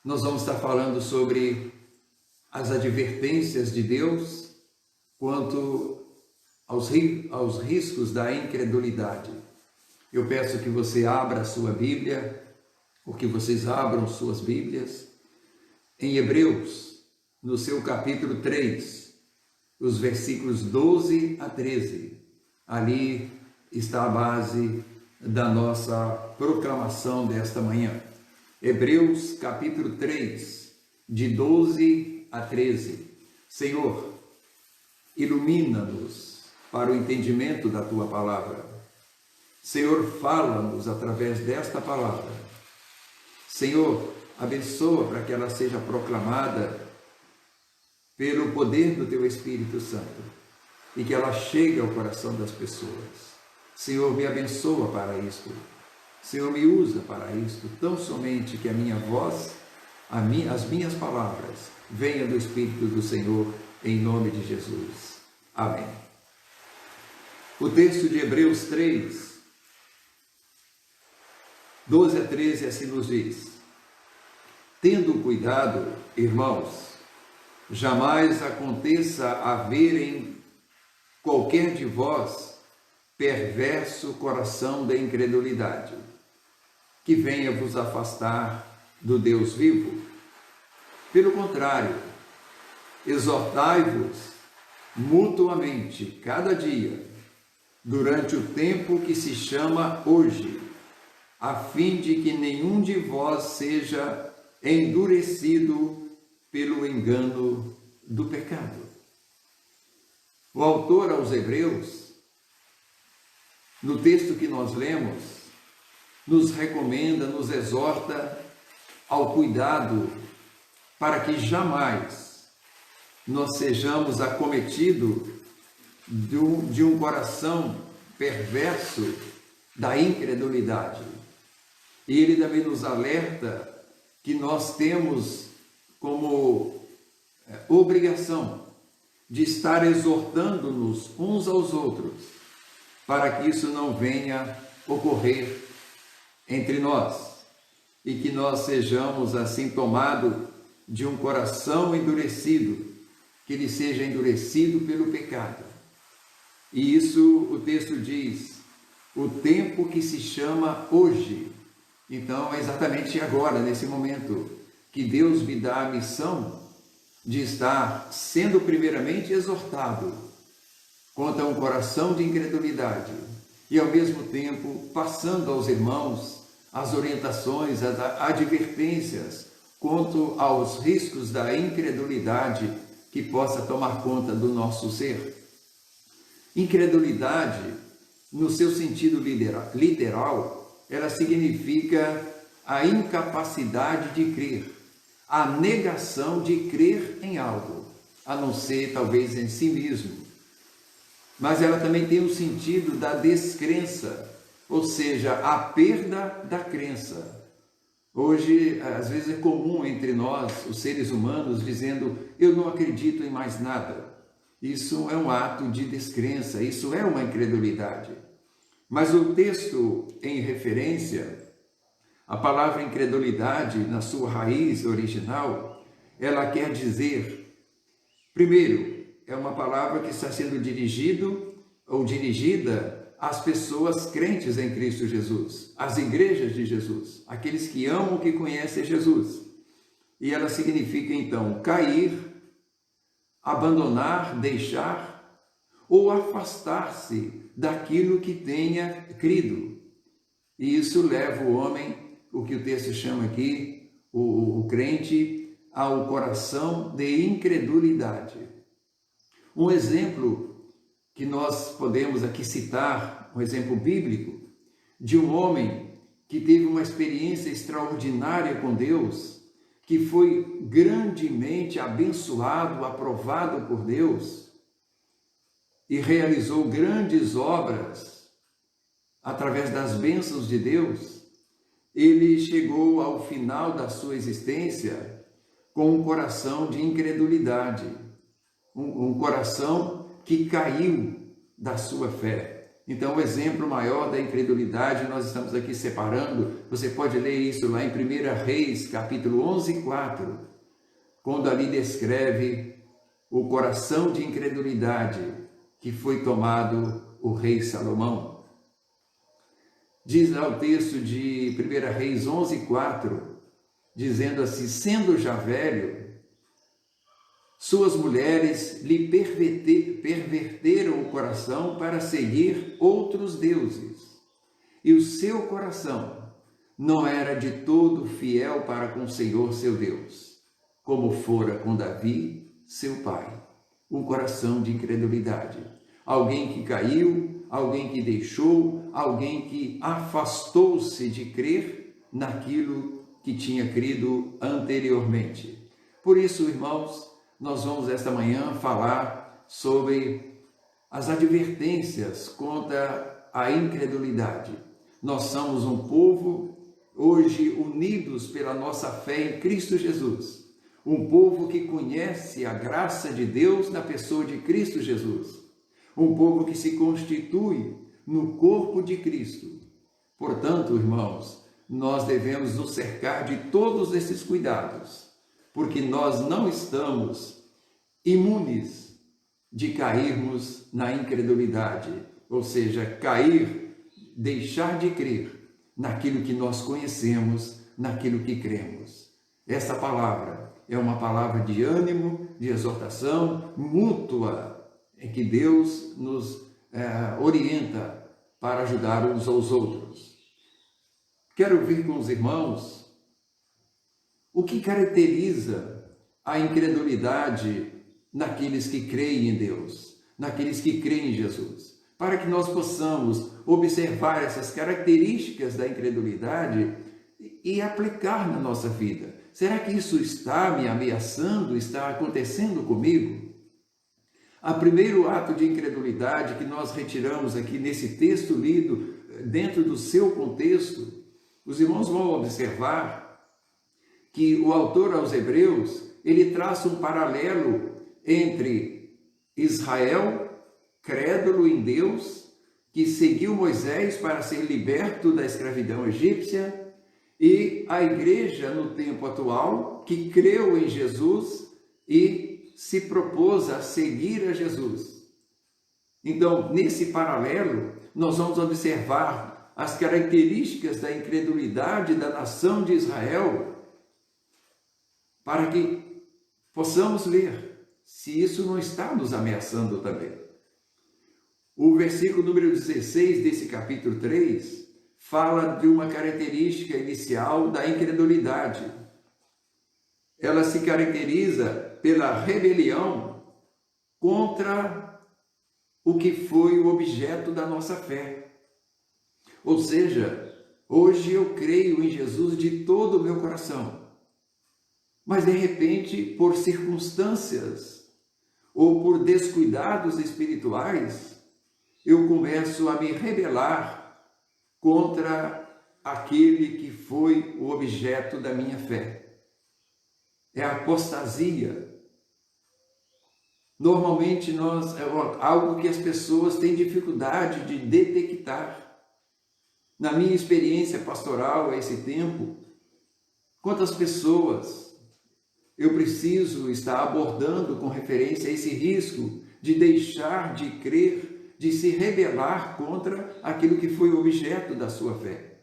nós vamos estar falando sobre as advertências de Deus quanto aos riscos da incredulidade. Eu peço que você abra a sua Bíblia, ou que vocês abram suas Bíblias, em Hebreus, no seu capítulo 3, os versículos 12 a 13. Ali está a base da nossa proclamação desta manhã. Hebreus, capítulo 3, de 12 a 13. Senhor, ilumina-nos para o entendimento da Tua palavra. Senhor, fala-nos através desta palavra. Senhor, abençoa para que ela seja proclamada pelo poder do Teu Espírito Santo e que ela chegue ao coração das pessoas. Senhor, me abençoa para isto. Senhor, me usa para isto, tão somente que a minha voz, as minhas palavras, venham do Espírito do Senhor, em nome de Jesus. Amém. O texto de Hebreus 3, 12 a 13, assim nos diz: tendo cuidado, irmãos, jamais aconteça haver em qualquer de vós perverso coração da incredulidade, que venha vos afastar do Deus vivo. Pelo contrário, exortai-vos mutuamente cada dia, durante o tempo que se chama hoje, a fim de que nenhum de vós seja endurecido pelo engano do pecado. O autor aos Hebreus, no texto que nós lemos, nos recomenda, nos exorta ao cuidado para que jamais nós sejamos acometidos de um coração perverso da incredulidade. E ele também nos alerta que nós temos como obrigação de estar exortando-nos uns aos outros, para que isso não venha ocorrer entre nós e que nós sejamos assim tomados de um coração endurecido, que ele seja endurecido pelo pecado. E isso o texto diz, o tempo que se chama hoje. Então é exatamente agora, nesse momento, que Deus me dá a missão de estar sendo primeiramente exortado contra um coração de incredulidade e, ao mesmo tempo, passando aos irmãos as orientações, as advertências quanto aos riscos da incredulidade que possa tomar conta do nosso ser. Incredulidade, no seu sentido literal, ela significa a incapacidade de crer, a negação de crer em algo, a não ser talvez em si mesmo. Mas ela também tem o sentido da descrença, ou seja, a perda da crença. Hoje, às vezes é comum entre nós, os seres humanos, dizendo, eu não acredito em mais nada. Isso é um ato de descrença, isso é uma incredulidade. Mas o texto em referência, a palavra incredulidade, na sua raiz original, ela quer dizer, primeiro, é uma palavra que está sendo dirigido ou dirigida às pessoas crentes em Cristo Jesus, às igrejas de Jesus, aqueles que amam, que conhecem Jesus. E ela significa, então, cair, abandonar, deixar ou afastar-se daquilo que tenha crido. E isso leva o homem, o que o texto chama aqui, o crente, ao coração de incredulidade. Um exemplo que nós podemos aqui citar, um exemplo bíblico, de um homem que teve uma experiência extraordinária com Deus, que foi grandemente abençoado, aprovado por Deus e realizou grandes obras através das bênçãos de Deus. Ele chegou ao final da sua existência com um coração de incredulidade, um coração que caiu da sua fé. Então, o exemplo maior da incredulidade, nós estamos aqui separando, você pode ler isso lá em 1 Reis, capítulo 11, 4, quando ali descreve o coração de incredulidade que foi tomado o rei Salomão. Diz lá o texto de 1 Reis 11, 4, dizendo assim: sendo já velho, suas mulheres lhe perverteram o coração para seguir outros deuses, e o seu coração não era de todo fiel para com o Senhor seu Deus, como fora com Davi, seu pai. Um coração de incredulidade. Alguém que caiu, alguém que deixou, alguém que afastou-se de crer naquilo que tinha crido anteriormente. Por isso, irmãos, nós vamos esta manhã falar sobre as advertências contra a incredulidade. Nós somos um povo hoje unidos pela nossa fé em Cristo Jesus. Um povo que conhece a graça de Deus na pessoa de Cristo Jesus. Um povo que se constitui no corpo de Cristo. Portanto, irmãos, nós devemos nos cercar de todos esses cuidados, porque nós não estamos imunes de cairmos na incredulidade, ou seja, cair, deixar de crer naquilo que nós conhecemos, naquilo que cremos. Essa palavra é uma palavra de ânimo, de exortação mútua, em que Deus nos orienta para ajudar uns aos outros. Quero ouvir com os irmãos o que caracteriza a incredulidade naqueles que creem em Deus, naqueles que creem em Jesus, para que nós possamos observar essas características da incredulidade e aplicar na nossa vida. Será que isso está me ameaçando, está acontecendo comigo? O primeiro ato de incredulidade que nós retiramos aqui nesse texto lido, dentro do seu contexto, os irmãos vão observar que o autor aos Hebreus, ele traça um paralelo entre Israel, crédulo em Deus, que seguiu Moisés para ser liberto da escravidão egípcia, e a igreja no tempo atual, que creu em Jesus e se propôs a seguir a Jesus. Então, nesse paralelo, nós vamos observar as características da incredulidade da nação de Israel, para que possamos ver se isso não está nos ameaçando também. O versículo número 16 desse capítulo 3 fala de uma característica inicial da incredulidade. Ela se caracteriza pela rebelião contra o que foi o objeto da nossa fé. Ou seja, hoje eu creio em Jesus de todo o meu coração. Mas, de repente, por circunstâncias ou por descuidados espirituais, eu começo a me rebelar contra aquele que foi o objeto da minha fé. É a apostasia. Normalmente, é algo que as pessoas têm dificuldade de detectar. Na minha experiência pastoral a esse tempo, quantas pessoas eu preciso estar abordando com referência a esse risco de deixar de crer, de se rebelar contra aquilo que foi o objeto da sua fé.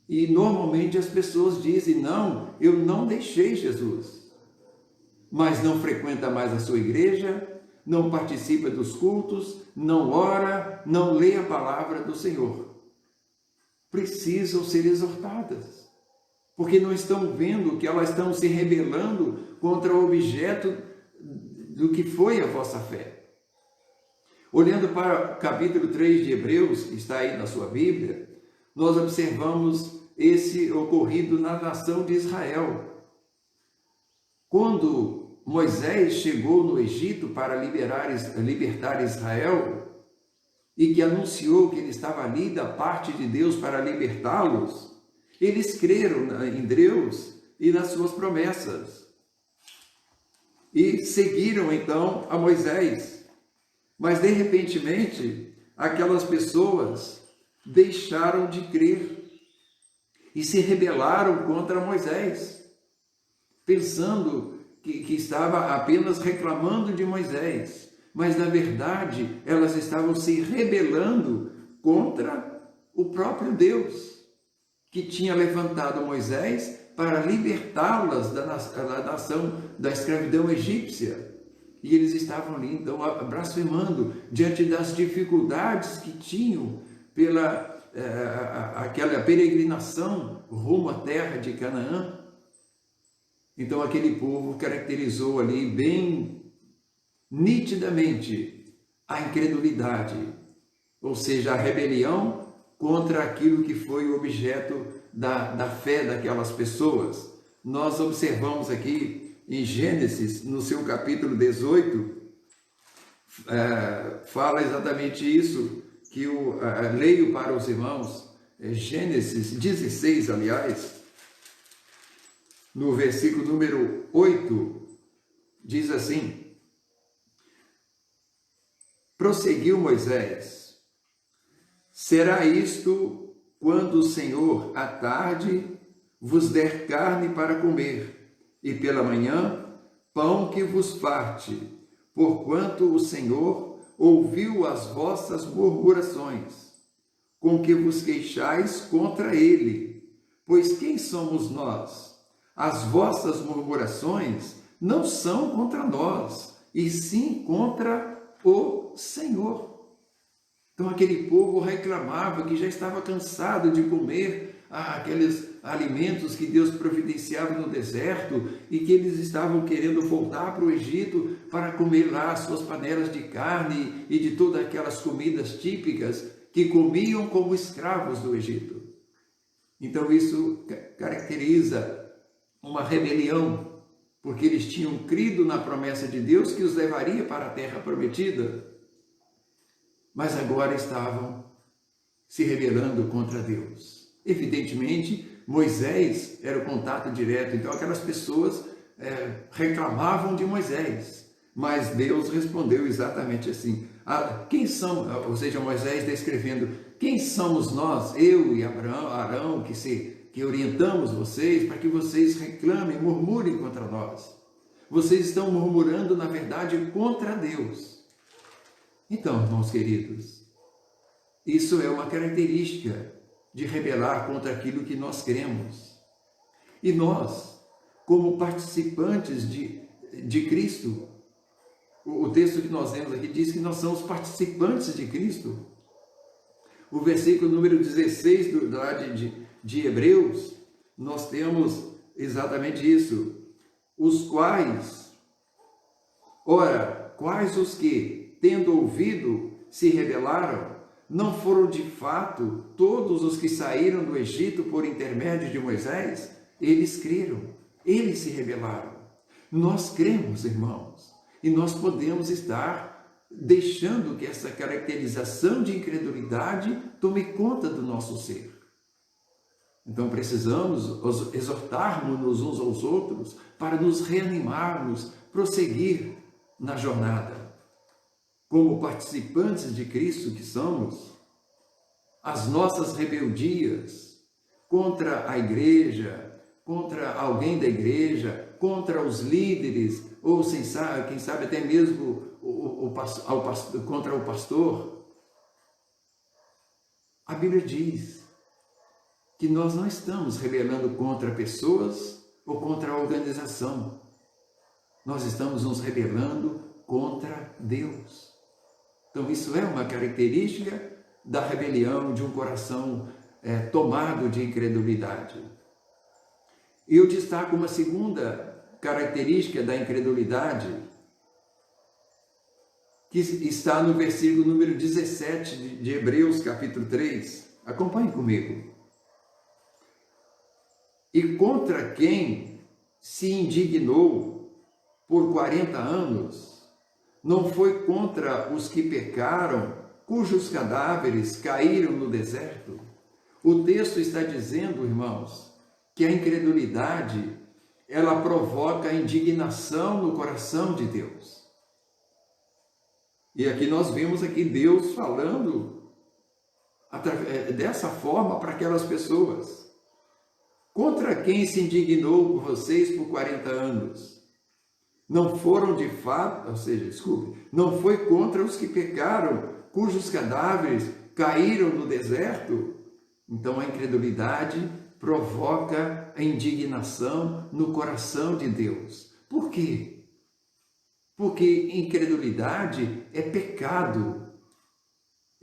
E normalmente as pessoas dizem: não, eu não deixei Jesus, mas não frequenta mais a sua igreja, não participa dos cultos, não ora, não lê a palavra do Senhor. Precisam ser exortadas, porque não estão vendo que elas estão se rebelando contra o objeto do que foi a vossa fé. Olhando para o capítulo 3 de Hebreus, que está aí na sua Bíblia, nós observamos esse ocorrido na nação de Israel. Quando Moisés chegou no Egito para libertar Israel, e que anunciou que ele estava ali da parte de Deus para libertá-los, eles creram em Deus e nas suas promessas. E seguiram então a Moisés. Mas de repentemente, aquelas pessoas deixaram de crer e se rebelaram contra Moisés, pensando que estava apenas reclamando de Moisés, mas na verdade elas estavam se rebelando contra o próprio Deus, que tinha levantado Moisés para libertá-las da nação, da escravidão egípcia. E eles estavam ali, então, blasfemando diante das dificuldades que tinham pela aquela peregrinação rumo à terra de Canaã. Então, aquele povo caracterizou ali bem nitidamente a incredulidade, ou seja, a rebelião contra aquilo que foi o objeto da fé daquelas pessoas. Nós observamos aqui em Gênesis, no seu capítulo 18, fala exatamente isso, que eu leio para os irmãos, Gênesis 16, aliás, no versículo número 8, diz assim: prosseguiu Moisés, será isto quando o Senhor à tarde vos der carne para comer, e pela manhã pão que vos parte, porquanto o Senhor ouviu as vossas murmurações, com que vos queixais contra ele. Pois quem somos nós? As vossas murmurações não são contra nós, e sim contra o Senhor. Então aquele povo reclamava que já estava cansado de comer aqueles alimentos que Deus providenciava no deserto e que eles estavam querendo voltar para o Egito para comer lá as suas panelas de carne e de todas aquelas comidas típicas que comiam como escravos do Egito. Então isso caracteriza uma rebelião, porque eles tinham crido na promessa de Deus que os levaria para a terra prometida, mas agora estavam se rebelando contra Deus. Evidentemente, Moisés era o contato direto, então aquelas pessoas reclamavam de Moisés, mas Deus respondeu exatamente assim: quem são, ou seja, Moisés descrevendo, quem somos nós, eu e Arão, que orientamos vocês para que vocês reclamem, murmurem contra nós. Vocês estão murmurando, na verdade, contra Deus. Então, irmãos queridos, isso é uma característica de rebelar contra aquilo que nós cremos. E nós, como participantes de Cristo, o texto que nós lemos aqui diz que nós somos participantes de Cristo. O versículo número 16 de Hebreus, nós temos exatamente isso. Os quais, ora, quais os que, tendo ouvido, se rebelaram? Não foram de fato todos os que saíram do Egito por intermédio de Moisés? Eles creram, eles se rebelaram. Nós cremos, irmãos, e nós podemos estar deixando que essa caracterização de incredulidade tome conta do nosso ser. Então precisamos exortarmos-nos uns aos outros para nos reanimarmos, prosseguir na jornada. Como participantes de Cristo que somos, as nossas rebeldias contra a igreja, contra alguém da igreja, contra os líderes, ou quem sabe até mesmo contra o pastor, a Bíblia diz que nós não estamos rebelando contra pessoas ou contra a organização. Nós estamos nos rebelando contra Deus. Então isso é uma característica da rebelião de um coração tomado de incredulidade. E eu destaco uma segunda característica da incredulidade, que está no versículo número 17 de Hebreus, capítulo 3. Acompanhe comigo. E contra quem se indignou por 40 anos, não foi contra os que pecaram, cujos cadáveres caíram no deserto? O texto está dizendo, irmãos, que a incredulidade, ela provoca indignação no coração de Deus. E aqui nós vemos aqui Deus falando dessa forma para aquelas pessoas. Contra quem se indignou por vocês por 40 anos? Não foram de fato, ou seja, desculpe, não foi contra os que pecaram, cujos cadáveres caíram no deserto? Então a incredulidade provoca a indignação no coração de Deus. Por quê? Porque incredulidade é pecado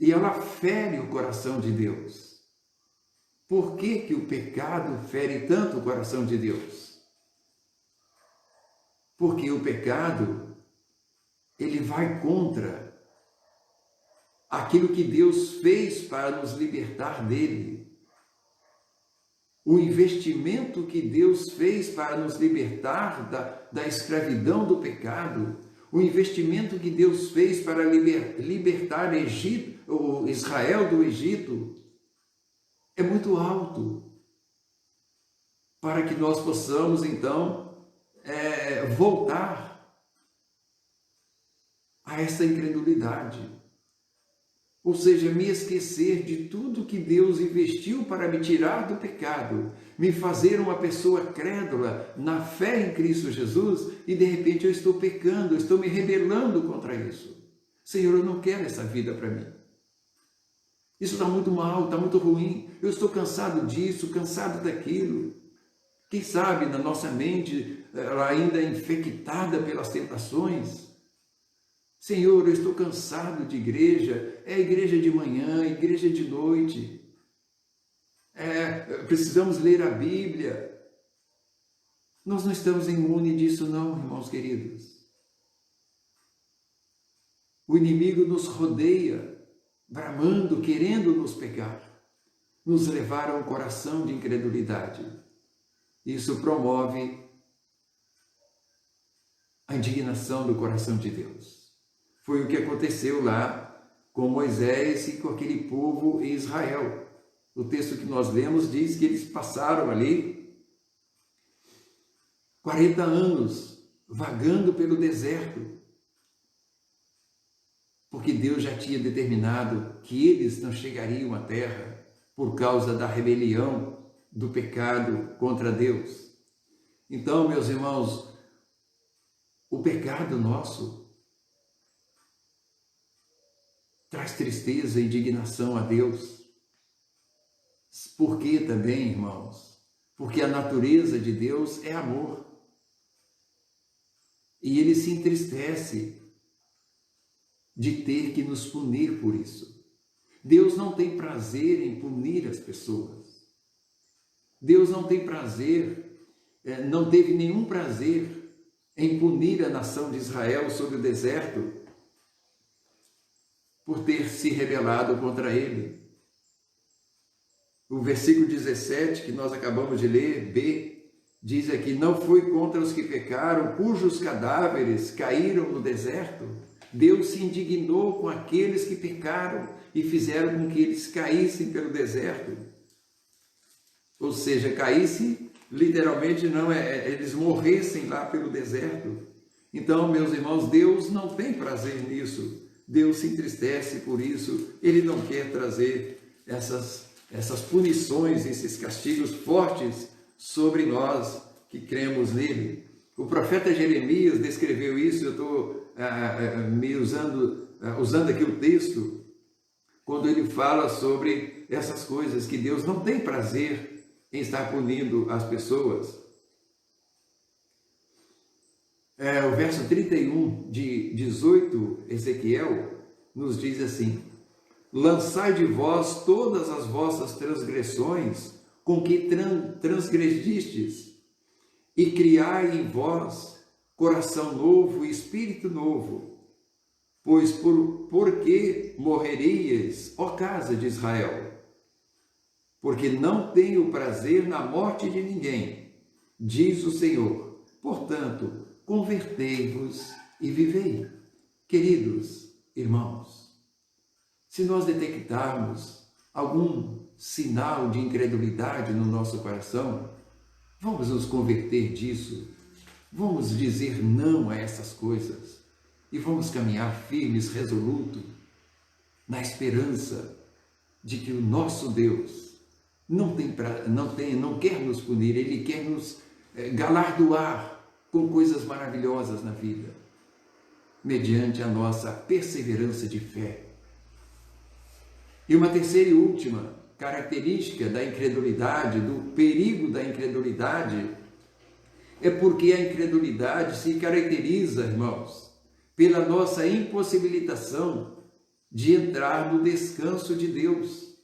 e ela fere o coração de Deus. Por que que o pecado fere tanto o coração de Deus? Porque o pecado, ele vai contra aquilo que Deus fez para nos libertar dele. O investimento que Deus fez para nos libertar da escravidão do pecado, o investimento que Deus fez para libertar o Israel do Egito, é muito alto, para que nós possamos, então, voltar a essa incredulidade. Ou seja, me esquecer de tudo que Deus investiu para me tirar do pecado, me fazer uma pessoa crédula na fé em Cristo Jesus e de repente eu estou pecando, eu estou me rebelando contra isso. Senhor, eu não quero essa vida para mim. Isso está muito mal, está muito ruim, eu estou cansado disso, cansado daquilo. Quem sabe na nossa mente, ela ainda é infectada pelas tentações. Senhor, eu estou cansado de igreja, é igreja de manhã, igreja de noite, precisamos ler a Bíblia. Nós não estamos imunes disso não, irmãos queridos. O inimigo nos rodeia, bramando, querendo nos pegar, nos levar a um coração de incredulidade. Isso promove a indignação do coração de Deus. Foi o que aconteceu lá com Moisés e com aquele povo em Israel. O texto que nós lemos diz que eles passaram ali 40 anos vagando pelo deserto, porque Deus já tinha determinado que eles não chegariam à terra por causa da rebelião, do pecado contra Deus. Então, meus irmãos, o pecado nosso traz tristeza e indignação a Deus. Por que também, irmãos? Porque a natureza de Deus é amor. E Ele se entristece de ter que nos punir por isso. Deus não tem prazer em punir as pessoas. Deus não tem prazer, não teve nenhum prazer em punir a nação de Israel sobre o deserto, por ter se rebelado contra ele. O versículo 17, que nós acabamos de ler, B, diz aqui: não foi contra os que pecaram, cujos cadáveres caíram no deserto. Deus se indignou com aqueles que pecaram e fizeram com que eles caíssem pelo deserto. Ou seja, caíssem, literalmente não, eles morressem lá pelo deserto. Então, meus irmãos, Deus não tem prazer nisso. Deus se entristece por isso, Ele não quer trazer essas punições, esses castigos fortes sobre nós que cremos nele. O profeta Jeremias descreveu isso, eu estou usando aqui o texto, quando ele fala sobre essas coisas, que Deus não tem prazer em estar punindo as pessoas. O verso 31 de 18, Ezequiel, nos diz assim: lançai de vós todas as vossas transgressões com que transgredistes, e criai em vós coração novo e espírito novo. Pois por que morreríeis, ó casa de Israel? Porque não tenho prazer na morte de ninguém, diz o Senhor. Portanto, convertei-vos e vivei. Queridos irmãos, se nós detectarmos algum sinal de incredulidade no nosso coração, vamos nos converter disso, vamos dizer não a essas coisas, e vamos caminhar firmes, resolutos, na esperança de que o nosso Deus não quer nos punir, Ele quer nos galardoar com coisas maravilhosas na vida, mediante a nossa perseverança de fé. E uma terceira e última característica da incredulidade, do perigo da incredulidade, é porque a incredulidade se caracteriza, irmãos, pela nossa impossibilitação de entrar no descanso de Deus.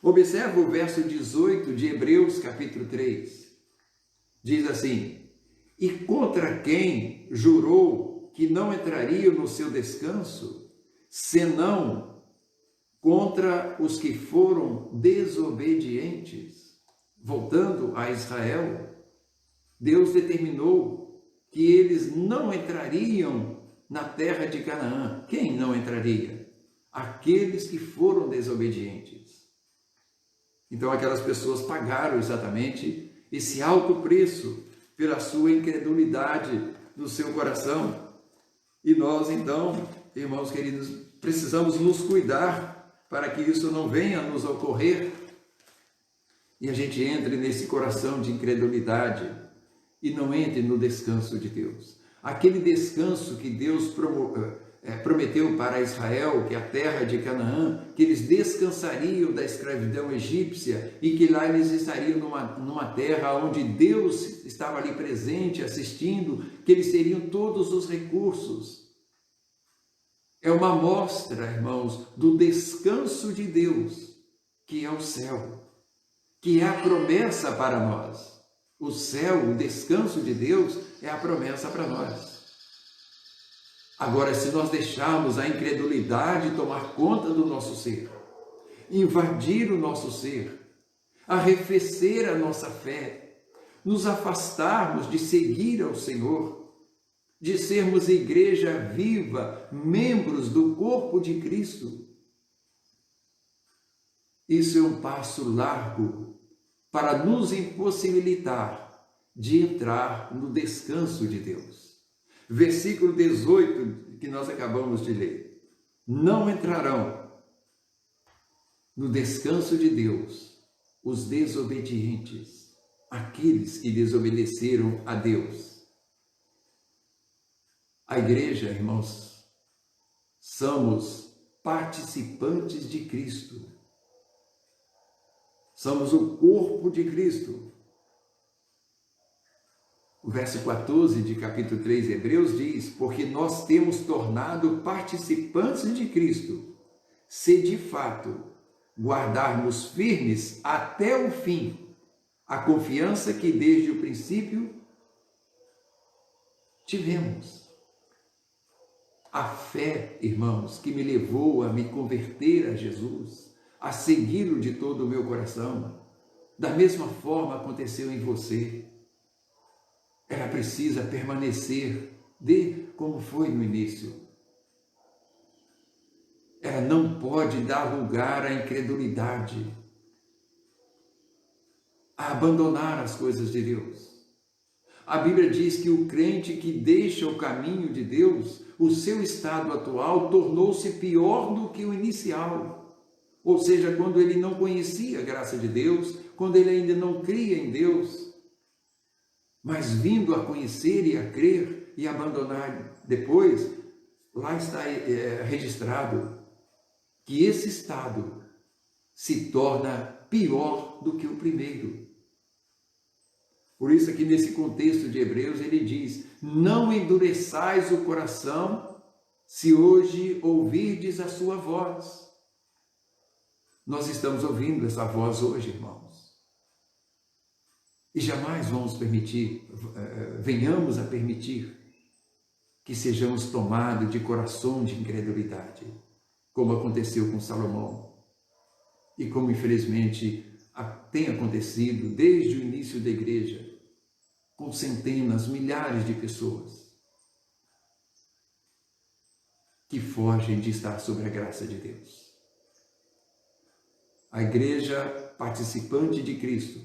Observa o verso 18 de Hebreus capítulo 3. Diz assim: e contra quem jurou que não entraria no seu descanso, senão contra os que foram desobedientes? Voltando a Israel, Deus determinou que eles não entrariam na terra de Canaã. Quem não entraria? Aqueles que foram desobedientes. Então aquelas pessoas pagaram exatamente esse alto preço pela sua incredulidade no seu coração. E nós então, irmãos queridos, precisamos nos cuidar para que isso não venha a nos ocorrer e a gente entre nesse coração de incredulidade e não entre no descanso de Deus. Aquele descanso que Deus prometeu para Israel, que é a terra de Canaã, que eles descansariam da escravidão egípcia e que lá eles estariam numa terra onde Deus estava ali presente, assistindo, que eles teriam todos os recursos. É uma amostra, irmãos, do descanso de Deus, que é o céu, que é a promessa para nós. O céu, o descanso de Deus, é a promessa para nós. Agora, se nós deixarmos a incredulidade tomar conta do nosso ser, invadir o nosso ser, arrefecer a nossa fé, nos afastarmos de seguir ao Senhor, de sermos igreja viva, membros do corpo de Cristo, isso é um passo largo para nos impossibilitar de entrar no descanso de Deus. Versículo 18, que nós acabamos de ler. Não entrarão no descanso de Deus os desobedientes, aqueles que desobedeceram a Deus. A igreja, irmãos, somos participantes de Cristo. Somos o corpo de Cristo. O verso 14 de capítulo 3 de Hebreus diz: porque nós temos tornado participantes de Cristo, se de fato guardarmos firmes até o fim a confiança que desde o princípio tivemos. A fé, irmãos, que me levou a me converter a Jesus, a segui-lo de todo o meu coração, da mesma forma aconteceu em você. Ela precisa permanecer como foi no início. Ela não pode dar lugar à incredulidade, a abandonar as coisas de Deus. A Bíblia diz que o crente que deixa o caminho de Deus, o seu estado atual tornou-se pior do que o inicial. Ou seja, quando ele não conhecia a graça de Deus, quando ele ainda não cria em Deus, mas vindo a conhecer e a crer e abandonar depois, lá está registrado que esse estado se torna pior do que o primeiro. Por isso aqui nesse contexto de Hebreus ele diz: não endureçais o coração se hoje ouvirdes a sua voz. Nós estamos ouvindo essa voz hoje, irmãos. E jamais vamos venhamos a permitir que sejamos tomados de coração de incredulidade, como aconteceu com Salomão e como infelizmente tem acontecido desde o início da igreja, com centenas, milhares de pessoas que fogem de estar sob a graça de Deus. A igreja participante de Cristo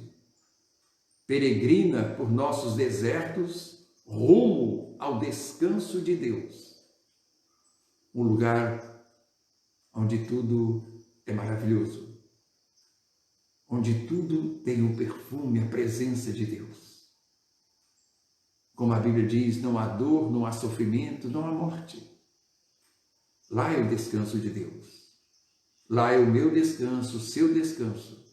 peregrina por nossos desertos rumo ao descanso de Deus, um lugar onde tudo é maravilhoso, onde tudo tem o perfume, a presença de Deus. Como a Bíblia diz, não há dor, não há sofrimento, não há morte. Lá é o descanso de Deus. Lá é o meu descanso, o seu descanso.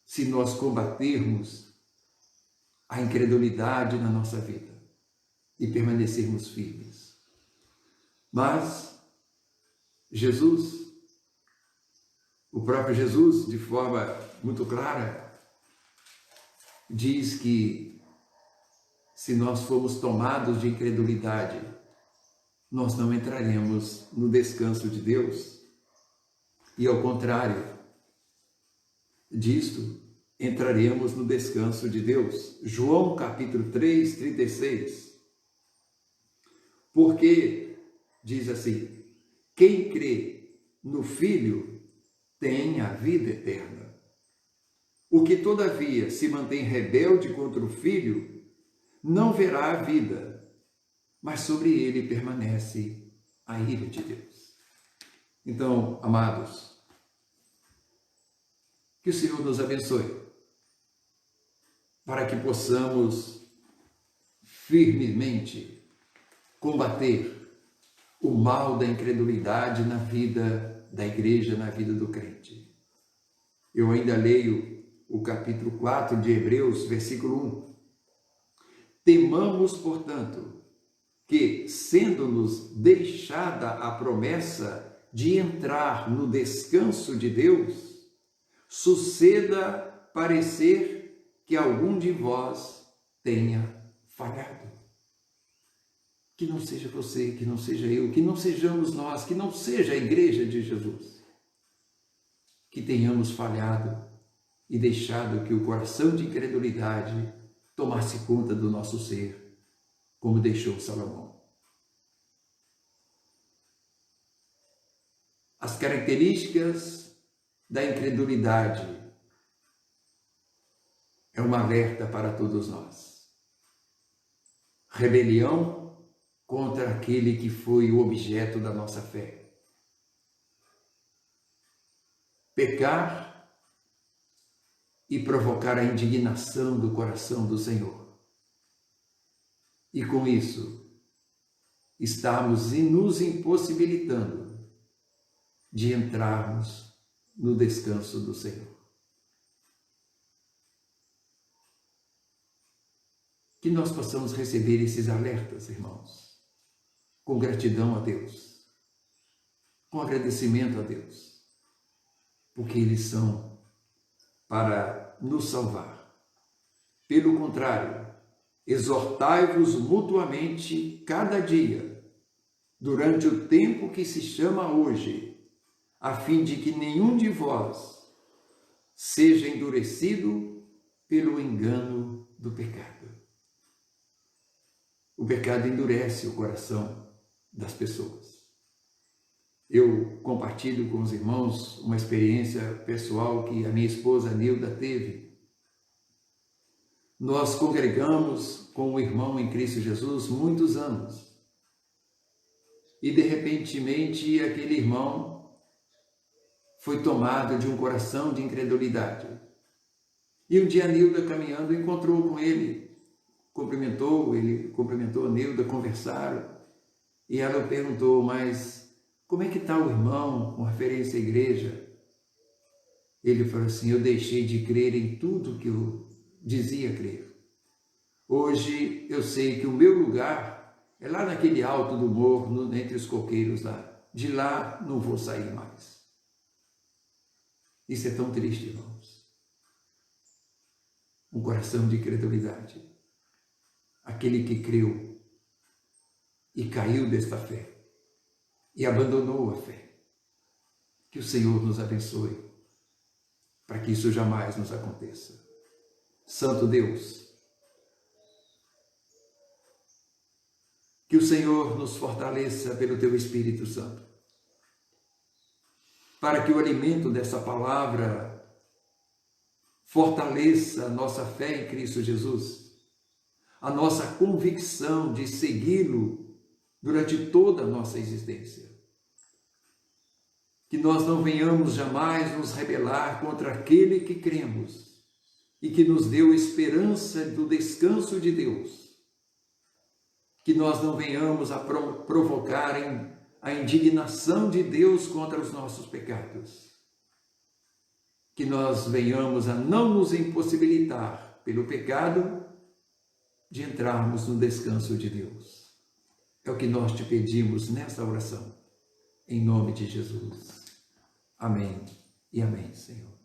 Se nós combatermos a incredulidade na nossa vida e permanecermos firmes. Mas Jesus, o próprio Jesus, de forma muito clara, diz que se nós formos tomados de incredulidade, nós não entraremos no descanso de Deus. E ao contrário disto, entraremos no descanso de Deus. João capítulo 3, 36. Porque, diz assim, quem crê no Filho tem a vida eterna. O que todavia se mantém rebelde contra o Filho não verá a vida, mas sobre ele permanece a ira de Deus. Então, amados, que o Senhor nos abençoe, para que possamos firmemente combater o mal da incredulidade na vida da igreja, na vida do crente. Eu ainda leio o capítulo 4 de Hebreus, versículo 1. Temamos, portanto, que, sendo-nos deixada a promessa de entrar no descanso de Deus, suceda parecer que algum de vós tenha falhado. Que não seja você, que não seja eu, que não sejamos nós, que não seja a igreja de Jesus. Que tenhamos falhado e deixado que o coração de incredulidade tomasse conta do nosso ser, como deixou Salomão. As características da incredulidade é um alerta para todos nós. Rebelião contra aquele que foi o objeto da nossa fé. Pecar e provocar a indignação do coração do Senhor. E com isso, estamos nos impossibilitando de entrarmos no descanso do Senhor. Que nós possamos receber esses alertas, irmãos, com gratidão a Deus, com agradecimento a Deus, porque eles são para nos salvar. Pelo contrário, exortai-vos mutuamente cada dia, durante o tempo que se chama hoje, a fim de que nenhum de vós seja endurecido pelo engano do pecado. O pecado endurece o coração das pessoas. Eu compartilho com os irmãos uma experiência pessoal que a minha esposa Nilda teve. Nós congregamos com o irmão em Cristo Jesus muitos anos. E de repentemente aquele irmão foi tomado de um coração de incredulidade. E um dia a Nilda, caminhando, encontrou com ele, ele cumprimentou a Nilda, conversaram, e ela perguntou, mas como é que está o irmão com referência à igreja? Ele falou assim, eu deixei de crer em tudo que eu dizia crer. Hoje eu sei que o meu lugar é lá naquele alto do morro, entre os coqueiros lá. De lá não vou sair mais. Isso é tão triste, irmãos. Um coração de incredulidade. Aquele que creu e caiu desta fé e abandonou a fé. Que o Senhor nos abençoe para que isso jamais nos aconteça. Santo Deus, que o Senhor nos fortaleça pelo Teu Espírito Santo, para que o alimento dessa palavra fortaleça a nossa fé em Cristo Jesus, a nossa convicção de segui-lo durante toda a nossa existência. Que nós não venhamos jamais nos rebelar contra aquele que cremos e que nos deu esperança do descanso de Deus. Que nós não venhamos a provocar a indignação de Deus contra os nossos pecados. Que nós venhamos a não nos impossibilitar pelo pecado de entrarmos no descanso de Deus. É o que nós te pedimos nesta oração, em nome de Jesus. Amém e amém, Senhor.